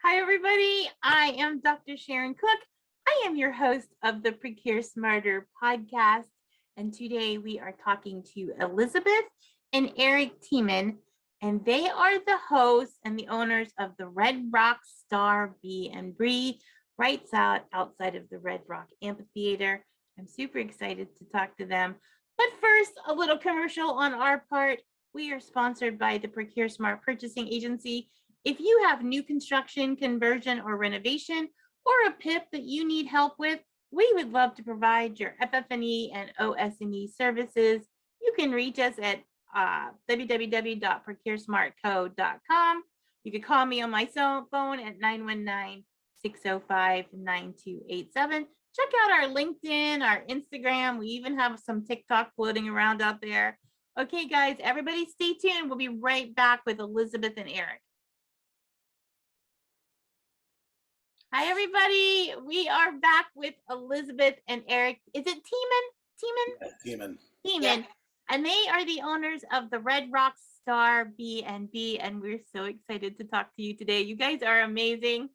Hi, everybody. I am Dr. Sharon Cook. I am your host of the Procure Smarter podcast. And today we are talking to Elizabeth and Eric Teman, and they are the hosts and the owners of the Red Rock Star B&B right outside of the Red Rock Amphitheater. I'm super excited to talk to them. But first, a little commercial on our part. We are sponsored by the ProcureSmart Purchasing Agency. If you have new construction, conversion, or renovation, or a PIP that you need help with, we would love to provide your FF&E and OS&E services. You can reach us at www.procuresmartco.com. You can call me on my cell phone at 919-605-9287. Check out our LinkedIn, our Instagram. We even have some TikTok floating around out there. Okay, guys, everybody stay tuned. We'll be right back with Elizabeth and Eric. Hi, everybody. We are back with Elizabeth and Eric. Is it Teman? Yeah. And they are the owners of the Red Rock Star B&B, and we're so excited to talk to you today. You guys are amazing.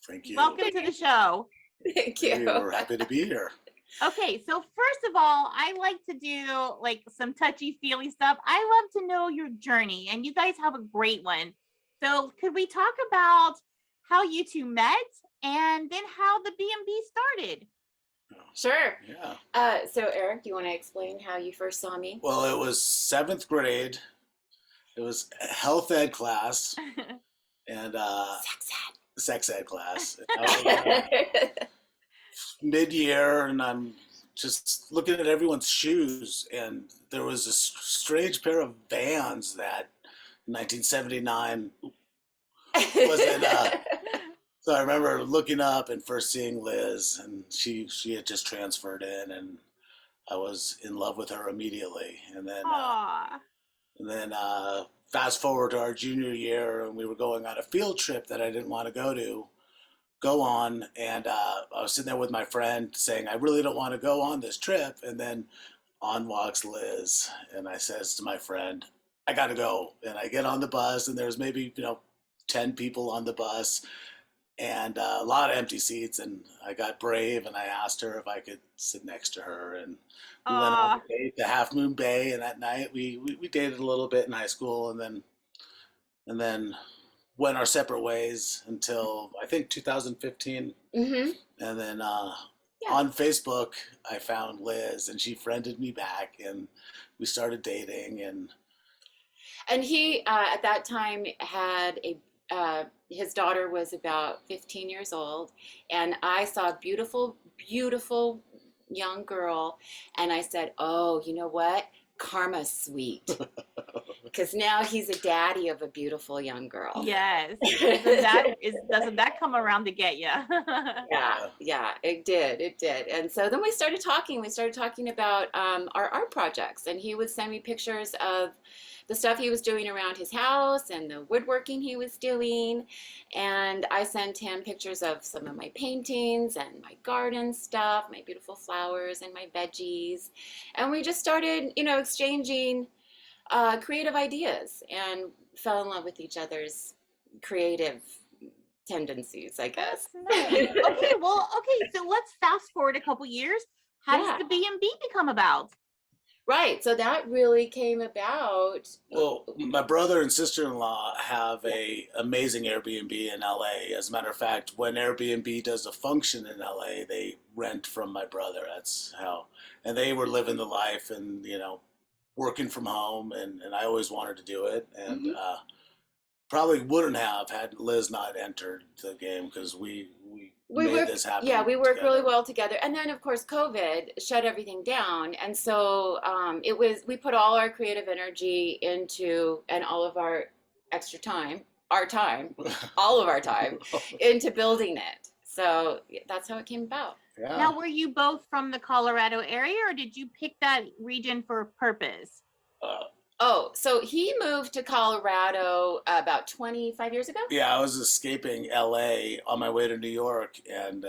Thank you. Welcome to the show. Thank you. We're happy to be here. Okay, so first of all, I like to do like some touchy-feely stuff. I love to know your journey, and you guys have a great one. So could we talk about how you two met and then how the B&B started? Sure. Yeah. So Eric, do you want to explain how you first saw me? Well, it was 7th grade. It was a health ed class and sex ed class. Mid-year, and I'm just looking at everyone's shoes, and there was a strange pair of Vans that in 1979 was in so I remember looking up and first seeing Liz, and she had just transferred in, and I was in love with her immediately. And then fast forward to our junior year, and we were going on a field trip that I didn't want to go on, and I was sitting there with my friend saying, I really don't want to go on this trip. And then on walks Liz, and I says to my friend, I gotta go. And I get on the bus, and there's maybe 10 people on the bus, and a lot of empty seats, and I got brave and I asked her if I could sit next to her, and we went on a date to Half Moon Bay, and that night we dated a little bit in high school, and then went our separate ways until I think 2015. Mm-hmm. And then on Facebook I found Liz, and she friended me back, and we started dating. And he at that time had his daughter was about 15 years old, and I saw a beautiful young girl, and I said, oh, you know what? Karma's sweet. Because now he's a daddy of a beautiful young girl. Yes. Doesn't that come around to get you? Yeah, it did. And so then we started talking about our art projects, and he would send me pictures of the stuff he was doing around his house and the woodworking he was doing. And I sent him pictures of some of my paintings and my garden stuff, my beautiful flowers and my veggies. And we just started, exchanging creative ideas and fell in love with each other's creative tendencies, I guess. That's nice. Okay, so let's fast forward a couple years. How does the B&B become about? Right, so that really came about. Well, my brother and sister-in-law have a amazing Airbnb in LA. As a matter of fact, when Airbnb does a function in LA, they rent from my brother. That's how, and they were living the life and, working from home, and I always wanted to do it. And probably wouldn't have had Liz not entered the game, because we made this happen. Yeah, we worked really well together. And then, of course, COVID shut everything down. And so we put all our creative energy into, and all of our extra time, all of our time, into building it. So that's how it came about. Yeah. Now, were you both from the Colorado area, or did you pick that region for a purpose? So he moved to Colorado about 25 years ago? Yeah, I was escaping LA on my way to New York, and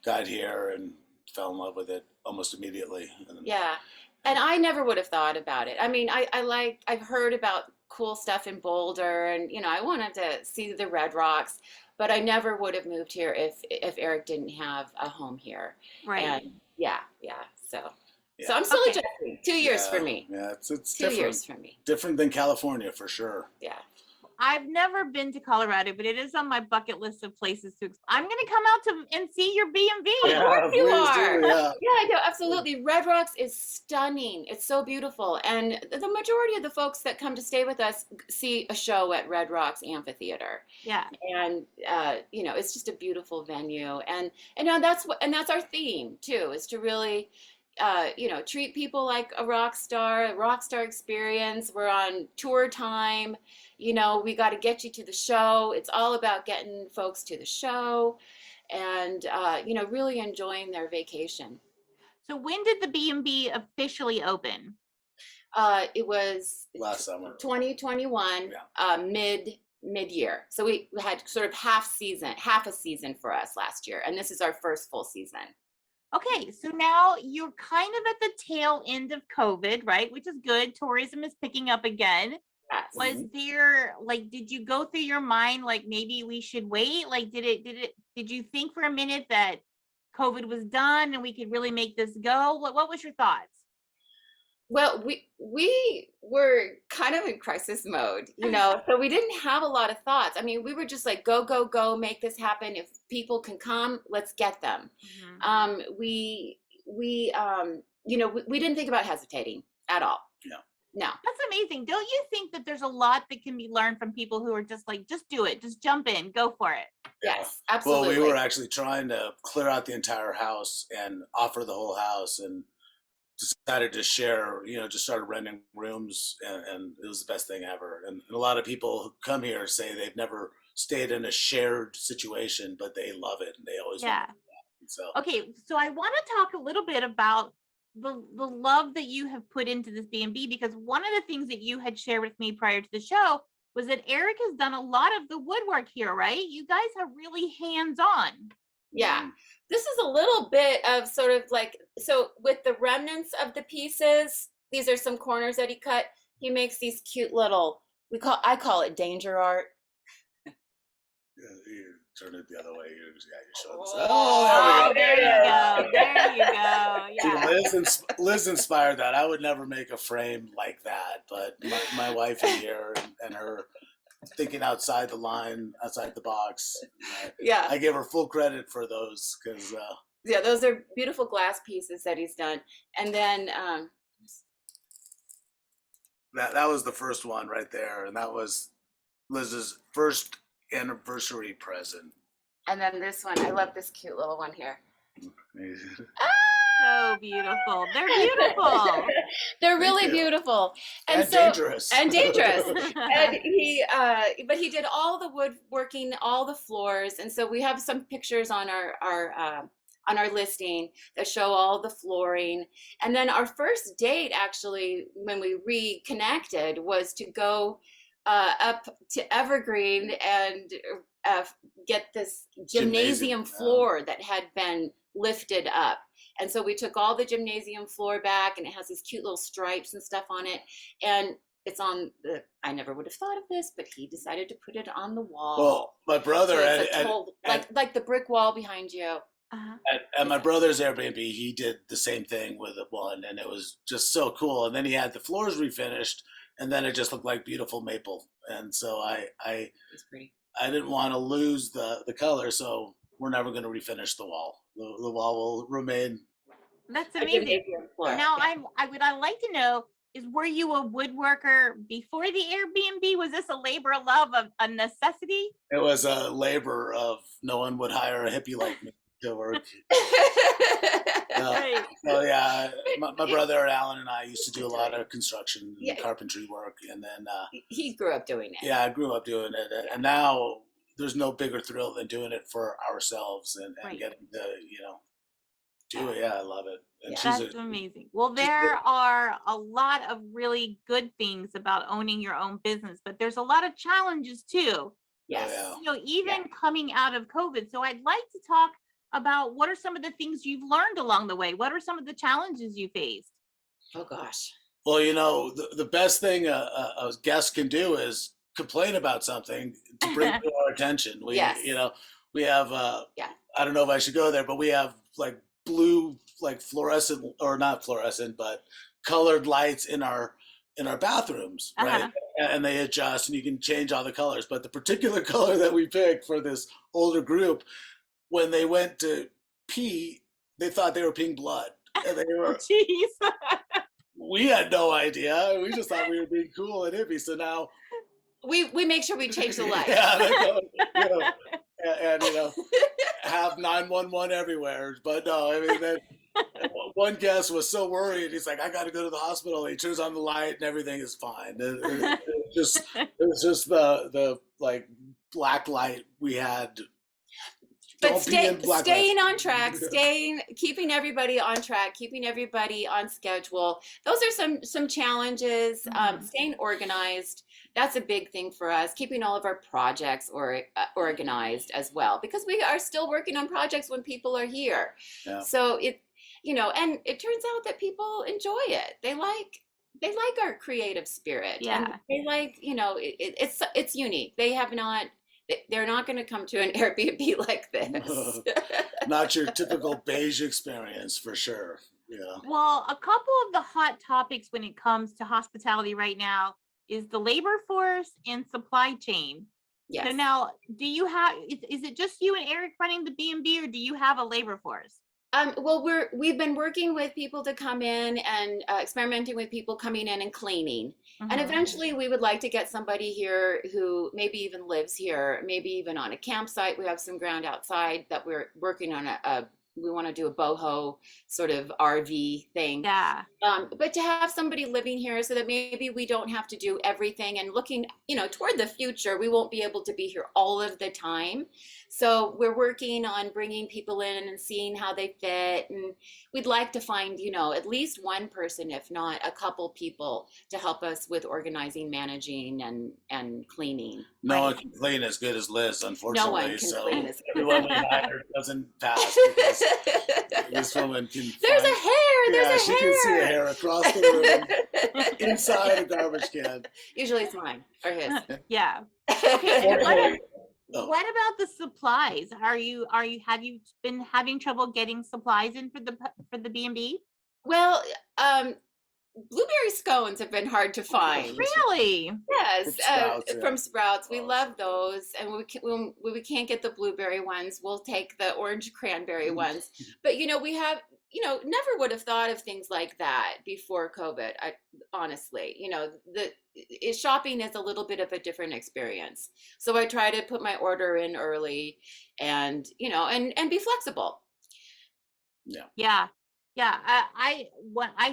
got here and fell in love with it almost immediately. Yeah, and I never would have thought about it. I mean, I've heard about cool stuff in Boulder, and I wanted to see the Red Rocks, but I never would have moved here if Eric didn't have a home here. Right. And yeah. So Yeah. I'm still Okay. adjusting. 2 years for me. Yeah, it's 2 different. years for me. Different than California for sure. Yeah. I've never been to Colorado, but it is on my bucket list of places to. I'm going to come out to and see your B&B. Of course you please are. do, yeah. Yeah, no, absolutely. Red Rocks is stunning. It's so beautiful. And the majority of the folks that come to stay with us see a show at Red Rocks Amphitheater. Yeah. And it's just a beautiful venue. And that's our theme too, is to really treat people like a rock star experience. We're on tour time. We got to get you to the show. It's all about getting folks to the show and, really enjoying their vacation. So when did the B&B officially open? It was Last summer. 2021, mid-year. So we had sort of half a season for us last year. And this is our first full season. Okay, so now you're kind of at the tail end of COVID, right? Which is good. Tourism is picking up again. Yes. Was there, did you go through your mind, maybe we should wait? Did you think for a minute that COVID was done and we could really make this go? What was your thoughts? Well, we were kind of in crisis mode, so we didn't have a lot of thoughts. I mean, we were just like, go, make this happen. If people can come, let's get them. Mm-hmm. We didn't think about hesitating at all. No. That's amazing. Don't you think that there's a lot that can be learned from people who are just just do it, just jump in, go for it? Yes, absolutely. Well, we were actually trying to clear out the entire house and offer the whole house, and decided to share, just started renting rooms, and it was the best thing ever. And a lot of people who come here say they've never stayed in a shared situation, but they love it and they always want to do that. So okay, so I want to talk a little bit about the love that you have put into this B&B, because one of the things that you had shared with me prior to the show was that Eric has done a lot of the woodwork here, right? You guys are really hands-on. Yeah, this is a little bit of sort of so with the remnants of the pieces, these are some corners that he cut. He makes these cute little, I call it danger art. you turn it the other way. You're showing us. Oh, there you go. There you go. Yeah. See, Liz inspired that. I would never make a frame like that, but my wife in here and her thinking outside the line, outside the box. Yeah. I give her full credit for those because. Yeah, those are beautiful glass pieces that he's done. And then that was the first one right there, and that was Liz's first anniversary present. And then this one, I love this cute little one here. So beautiful. They're beautiful. They're really beautiful. And dangerous. And dangerous. And but he did all the woodworking, all the floors. And so we have some pictures on our listing that show all the flooring. And then our first date, actually, when we reconnected, was to go up to Evergreen and get this gymnasium floor that had been lifted up. And so we took all the gymnasium floor back, and it has these cute little stripes and stuff on it. And it's on I never would have thought of this, but he decided to put it on the wall. Well, my brother, so like the brick wall behind you. Uh-huh. At my brother's Airbnb, he did the same thing with one, and it was just so cool. And then he had the floors refinished, and then it just looked like beautiful maple. And so It's pretty. I didn't want to lose the color, so we're never going to refinish the wall. The wall will remain. That's amazing. Now, what I'd like to know is, were you a woodworker before the Airbnb? Was this a labor of love, of a necessity? It was a labor of no one would hire a hippie like me to work. Right. So yeah, my brother Alan and I used to do a lot of construction and carpentry work, and then he grew up doing it. Yeah, I grew up doing it, and now there's no bigger thrill than doing it for ourselves and getting to do it. Yeah, I love it. And That's amazing. Well, there are a lot of really good things about owning your own business, but there's a lot of challenges too. Yes. Even coming out of COVID. So I'd like to talk about, what are some of the things you've learned along the way? What are some of the challenges you faced? Oh gosh. Well, the best thing a guest can do is complain about something to bring it to our attention. We, Yes. you know, we have, Yeah. I don't know if I should go there, but we have like blue, like fluorescent, or not fluorescent, but colored lights in our bathrooms, right? And they adjust, and you can change all the colors. But the particular color that we picked for this older group, when they went to pee, they thought they were peeing blood, and they Oh, were. jeez. We had no idea. We just thought we were being cool and hippie. So now We make sure we change the light. yeah, they go, and have 911 everywhere. But no, I mean, that one guest was so worried. He's like, I got to go to the hospital. He turns on the light and everything is fine. It was just the like black light we had. But Don't be in black staying lights. on track, keeping everybody on track, keeping everybody on schedule. Those are some challenges. Staying organized, that's a big thing for us. Keeping all of our projects organized as well, because we are still working on projects when people are here. Yeah. So and it turns out that people enjoy it. They like our creative spirit. Yeah. And they like, it's unique. They're not going to come to an Airbnb like this. Not your typical beige experience, for sure. Yeah. Well, a couple of the hot topics when it comes to hospitality right now is the labor force and supply chain. Yes. So now, do you have, is it just you and Eric running the B&B, or do you have a labor force? Well, we've been working with people to come in and experimenting with people coming in and cleaning. And eventually we would like to get somebody here who maybe even lives here, maybe even on a campsite. We have some ground outside that we're working on we want to do a boho sort of RV thing. Yeah. But to have somebody living here so that maybe we don't have to do everything, and looking, toward the future, we won't be able to be here all of the time. So we're working on bringing people in and seeing how they fit. And we'd like to find, at least one person, if not a couple people, to help us with organizing, managing, and cleaning. No one can clean as good as Liz, unfortunately. No one can so clean as good. everyone we hired doesn't pass, because this woman can. There's a hair. There's a hair. She can see a hair across the room, inside a garbage can. Usually it's mine or his. Yeah. Okay. Fortunately, What about the supplies? Have you been having trouble getting supplies in for the B&B? Well, blueberry scones have been hard to find. Really? Yes, From Sprouts, from Sprouts. We Awesome. love those. And when we can't get the blueberry ones, we'll take the orange cranberry ones. But we have, never would have thought of things like that before COVID. Honestly, shopping is a little bit of a different experience. So I try to put my order in early, and and be flexible. Yeah. Yeah. I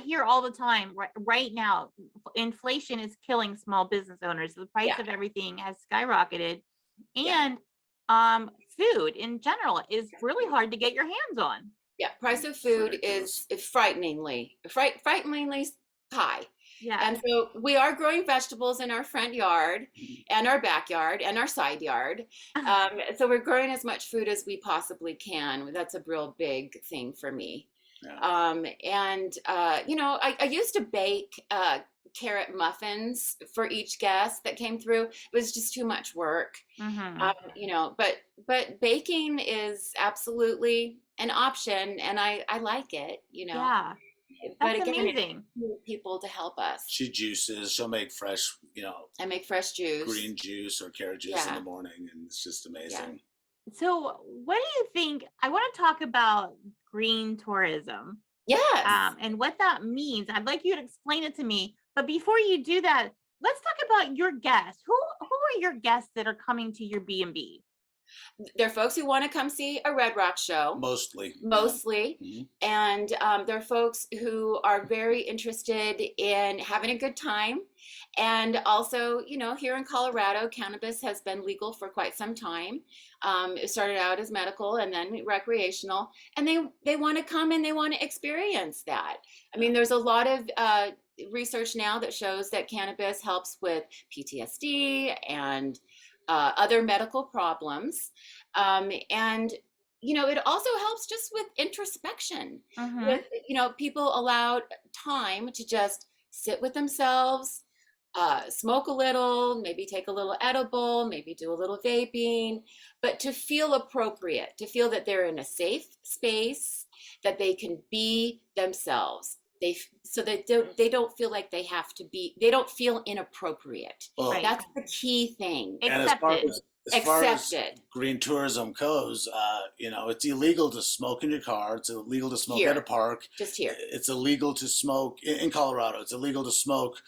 hear all the time right now, inflation is killing small business owners. The price of everything has skyrocketed, and food in general is really hard to get your hands on. Yeah, price of food is frighteningly high. Yeah. And so we are growing vegetables in our front yard and our backyard and our side yard. So we're growing as much food as we possibly can. That's a real big thing for me. Yeah. I used to bake carrot muffins for each guest that came through. It was just too much work. But baking is absolutely an option, and I like it, Yeah. But That's again, amazing. we need people to help us. She juices. She'll make fresh, I make fresh juice. green juice or carrot juice in Yeah. the morning, and it's just amazing. So what do you think? I want to talk about green tourism. Yes. And what that means. I'd like you to explain it to me. But before you do that, let's talk about your guests. Who are your guests that are coming to your B&B? They're folks who want to come see a Red Rock show. Mostly. Mhm. And they're folks who are very interested in having a good time. And also, here in Colorado, cannabis has been legal for quite some time. It started out as medical and then recreational. And they want to come and they want to experience that. I mean, there's a lot of research now that shows that cannabis helps with PTSD and other medical problems. And it also helps just with introspection. With, people allowed time to just sit with themselves, smoke a little, maybe take a little edible, maybe do a little vaping, but to feel appropriate, to feel that they're in a safe space, that they can be themselves. So that they don't feel like they don't feel inappropriate. Well, Right. That's the key thing. and as far Accepted. as Accepted. green tourism goes, it's illegal to smoke in your car. It's illegal to smoke Here. at a park. Just here. It's illegal to smoke in Colorado. It's illegal to smoke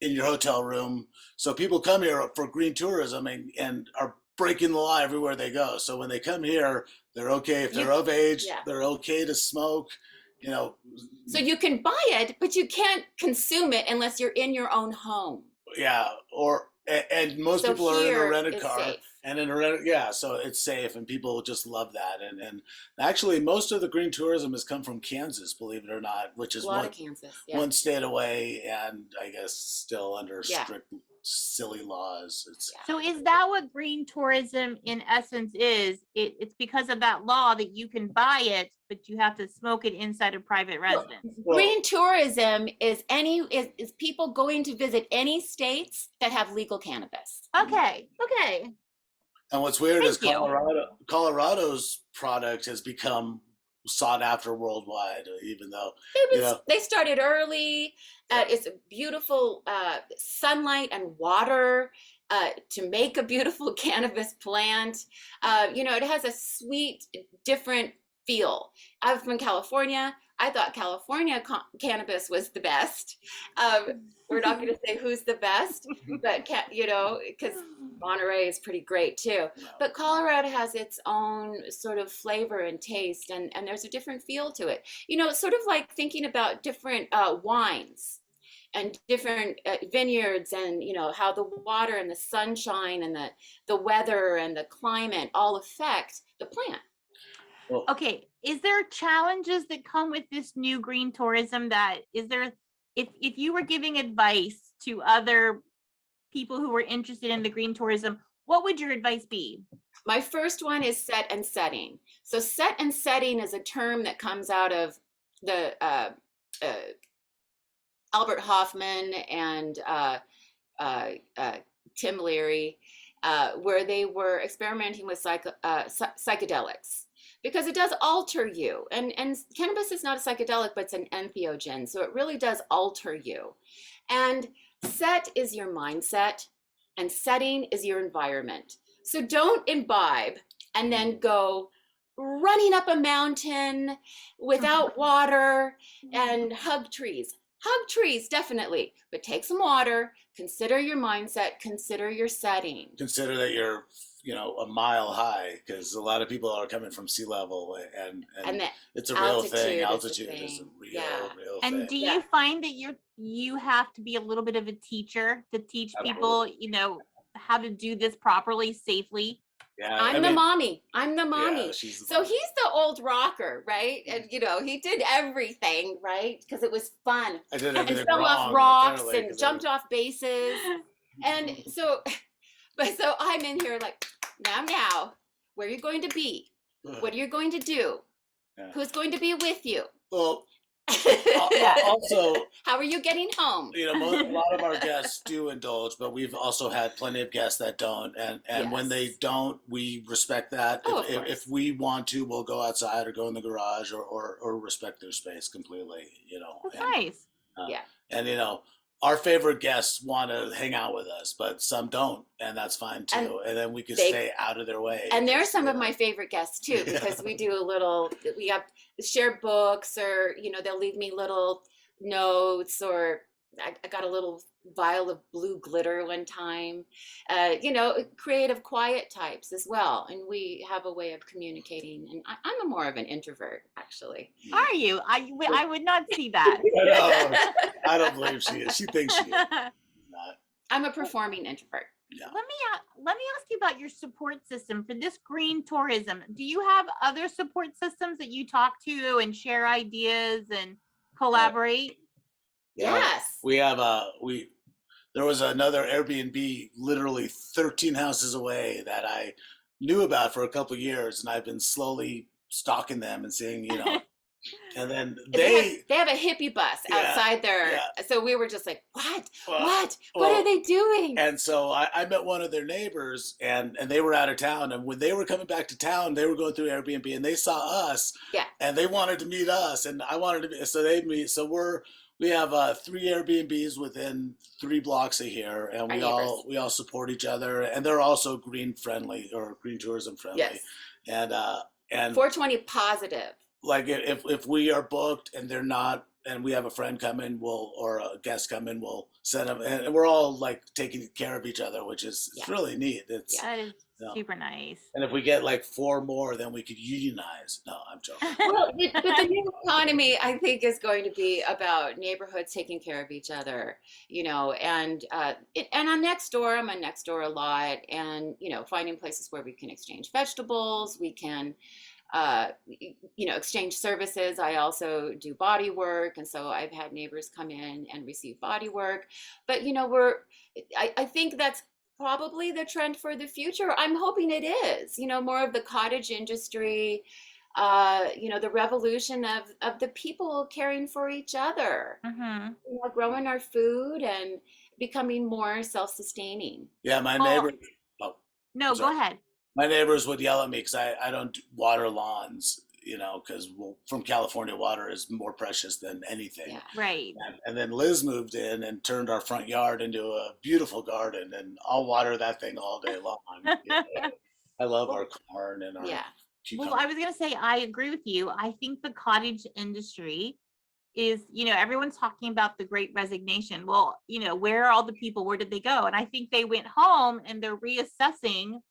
in your hotel room. So people come here for green tourism and are breaking the law everywhere they go. So when they come here, they're okay. If they're of age, yeah. they're okay to smoke, So you can buy it, but you can't consume it unless you're in your own home. Yeah. And most So people are in a here rented it's car. safe. And in a rented, yeah, so it's safe, and people just love that. And actually, most of the green tourism has come from Kansas, believe it or not, which is A lot of Kansas. Yeah. one state away, and I guess still under Yeah. strict, silly laws. It's So is that what green tourism in essence is? It's because of that law that you can buy it, but you have to smoke it inside a private residence. Green tourism is is people going to visit any states that have legal cannabis. Okay. Okay. And what's weird is Thank you. Colorado's product has become sought after worldwide, even though They started early. It's a beautiful sunlight and water to make a beautiful cannabis plant. It has a sweet, different feel. I'm from California. I thought California cannabis was the best. We're not going to say who's the best, but because Monterey is pretty great too. But Colorado has its own sort of flavor and taste, and there's a different feel to it. It's sort of like thinking about different wines and different vineyards, and how the water and the sunshine and the weather and the climate all affect the plant. Okay. Is there challenges that come with this new green tourism if you were giving advice to other people who were interested in the green tourism, what would your advice be? My first one is set and setting. So set and setting is a term that comes out of the Albert Hoffman and Tim Leary, where they were experimenting with psychedelics, because it does alter you. And cannabis is not a psychedelic, but it's an entheogen. So it really does alter you. And set is your mindset, and setting is your environment. So don't imbibe and then go running up a mountain without water and hug trees. Hug trees, definitely, but take some water, consider your mindset, consider your setting. Consider that you're a mile high, because a lot of people are coming from sea level, and it's a real thing. Altitude is a real And thing. do you find that you have to be a little bit of a teacher to teach people, how to do this properly, safely? Yeah, I'm the mommy. Yeah, So he's the old rocker, right? And he did everything, right? Because it was fun. I did And everything fell wrong, off rocks apparently, and 'cause jumped off bases. And so I'm in here like, now, where are you going to be? What are you going to do? Yeah. Who's going to be with you? Well, also, how are you getting home? a lot of our guests do indulge, but we've also had plenty of guests that don't, and when they don't, we respect that. If we want to, we'll go outside or go in the garage or respect their space completely. That's nice. And our favorite guests want to hang out with us, but some don't, and that's fine too. And then we can stay out of their way. And they're some of my favorite guests too, because we have shared books, or they'll leave me little notes, or I got a little vial of blue glitter one time. Creative, quiet types as well, and we have a way of communicating. And I'm more of an introvert, actually. Are you? I would not see that. No, I don't believe she is. She thinks she is. Not. I'm a performing introvert. Yeah. Let me ask you about your support system for this green tourism. Do you have other support systems that you talk to and share ideas and collaborate? Yes. We have there was another Airbnb literally 13 houses away that I knew about for a couple of years, and I've been slowly stalking them and seeing, And then They have a hippie bus Yeah, outside their. yeah. So we were just like, what? Well, What well, are they doing? And so I met one of their neighbors, and they were out of town. And when they were coming back to town, they were going through Airbnb, and they saw us, Yeah. and they wanted to meet us, and I wanted to be. So they meet. So we have 3 Airbnbs within 3 blocks of here, and Our we all support each other, and they're also green friendly or green tourism friendly, Yes. and 420 positive. like if we are booked and they're not, and we have a friend come in, or a guest come in, we'll send them, and we're all like taking care of each other, which is it's Yeah. really neat. It's That is Yeah. super nice. And if we get like 4 more, then we could unionize. No, I'm joking. Well, but the new economy, I think, is going to be about neighborhoods taking care of each other, and on Nextdoor, I'm on Nextdoor a lot, and finding places where we can exchange vegetables, we can exchange services. I also do body work, and so I've had neighbors come in and receive body work. But I think that's probably the trend for the future. I'm hoping it is. More of the cottage industry. The revolution of the people caring for each other. Mm-hmm. Growing our food and becoming more self-sustaining. Yeah, my Well, neighbor. Oh, No, sorry. go ahead. My neighbors would yell at me because I don't water lawns, because from California, water is more precious than anything. Yeah. Right. And then Liz moved in and turned our front yard into a beautiful garden, and I'll water that thing all day long. I love our corn and our Yeah. cucumber. Well, I was going to say, I agree with you. I think the cottage industry is, everyone's talking about the great resignation. Well, where are all the people? Where did they go? And I think they went home and they're reassessing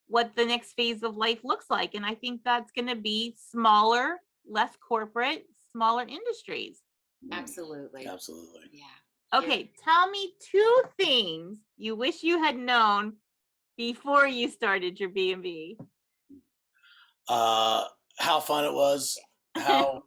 what the next phase of life looks like. And I think that's going to be smaller, less corporate, smaller industries. Absolutely. Absolutely. Yeah. Okay, tell me 2 things you wish you had known before you started your B&B. How fun it was. How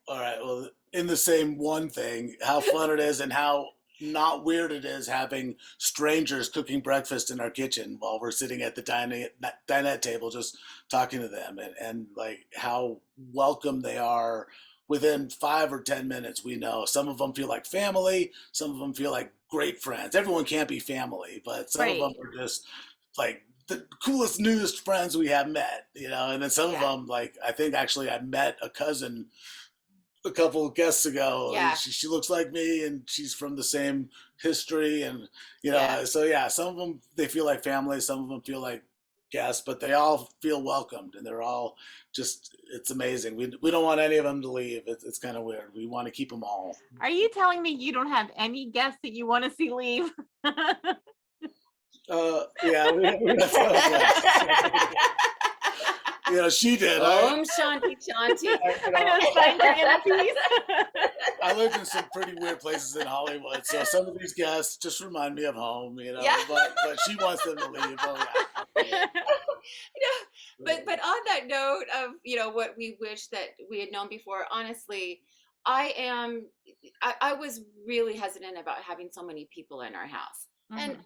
all right, well, in the same one thing, how fun it is and how not weird it is having strangers cooking breakfast in our kitchen while we're sitting at the dinette table just talking to them, and like how welcome they are. Within 5 or 10 minutes, we know some of them feel like family, some of them feel like great friends. Everyone can't be family, but some of them are just like the coolest, newest friends we have met, and then some of them, like, I think actually I met a cousin a couple of guests ago. Yeah. She looks like me, and she's from the same history, and Yeah. so yeah, some of them, they feel like family, some of them feel like guests, but they all feel welcomed, and they're all just, it's amazing. We don't want any of them to leave. It's kind of weird. We want to keep them all. Are you telling me you don't have any guests that you want to see leave? Yeah, we have some guests. She did. Om Shanti Shanti. I know, sign for inner peace. I lived in some pretty weird places in Hollywood, so some of these guests just remind me of home, Yeah. but she wants them to leave. Oh yeah. But on that note of what we wish that we had known before, honestly, I was really hesitant about having so many people in our house, and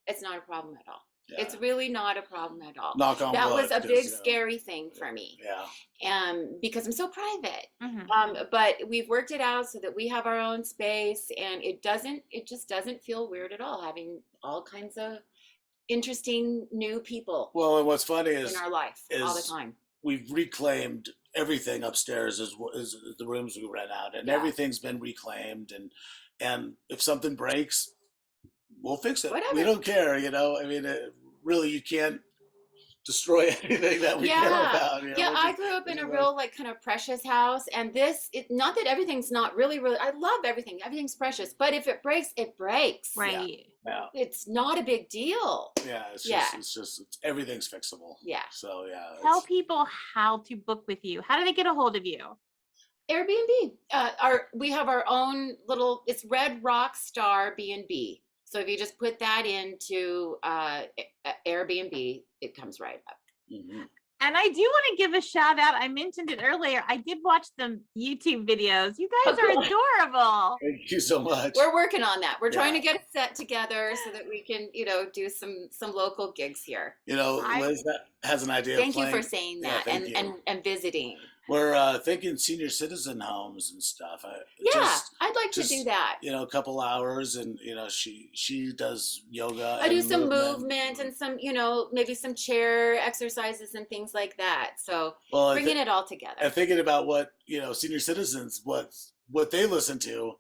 it's not a problem at all. Yeah. It's really not a problem at all. Knock on That wood, was a 'cause, big scary thing for me. Yeah. Because I'm so private. Mhm. But we've worked it out so that we have our own space, and it just doesn't feel weird at all having all kinds of interesting new people Well, and what's funny in our life all the time. We've reclaimed everything upstairs is the rooms we rent out, and Yeah. everything's been reclaimed, and if something breaks, we'll fix it. Whatever. We don't care, I mean, really, you can't destroy anything that we care about. I grew up in a real kind of precious house, and not that everything's not really, I love everything. Everything's precious, but if it breaks, it breaks. Right. Yeah. It's not a big deal. Yeah. It's Yeah. just everything's fixable. Yeah. So yeah. Tell people how to book with you. How do they get a hold of you? Airbnb. We have our own little. It's Red Rock Star B&B. So if you just put that into Airbnb, it comes right up. Mhm. And I do want to give a shout out. I mentioned it earlier. I did watch the YouTube videos. You guys are adorable. Thank you so much. We're working on that. We're trying to Yeah. get a set together so that we can, do some local gigs here. Liz has an idea. Thank of you for playing. saying Yeah, that thank you. and visiting. we're thinking senior citizen homes and stuff. Yeah, I'd like to do just that. a couple hours, and she does yoga I do and some movement and some, maybe some chair exercises and things like that. So Well, bringing it all together. I'm thinking about what senior citizens what they listen to.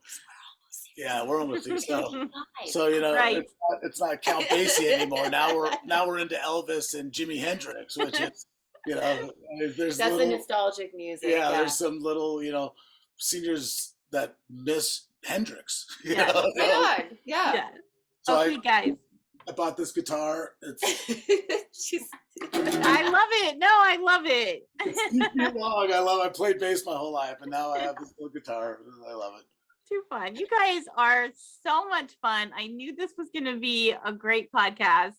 Yeah, we're almost there. So Right. it's not Count Basie anymore. Now we're into Elvis and Jimi Hendrix, which is there's That's the little nostalgic music. yeah, Yeah. there's some little seniors that miss Hendrix. Yeah. Right on. Yeah. Yeah. So Okay, guys. I bought this guitar. It's She's I love it. No, I love it. it's 2 feet long. I played bass my whole life, and now I have this little guitar. I love it. Too fun. You guys are so much fun. I knew this was going to be a great podcast.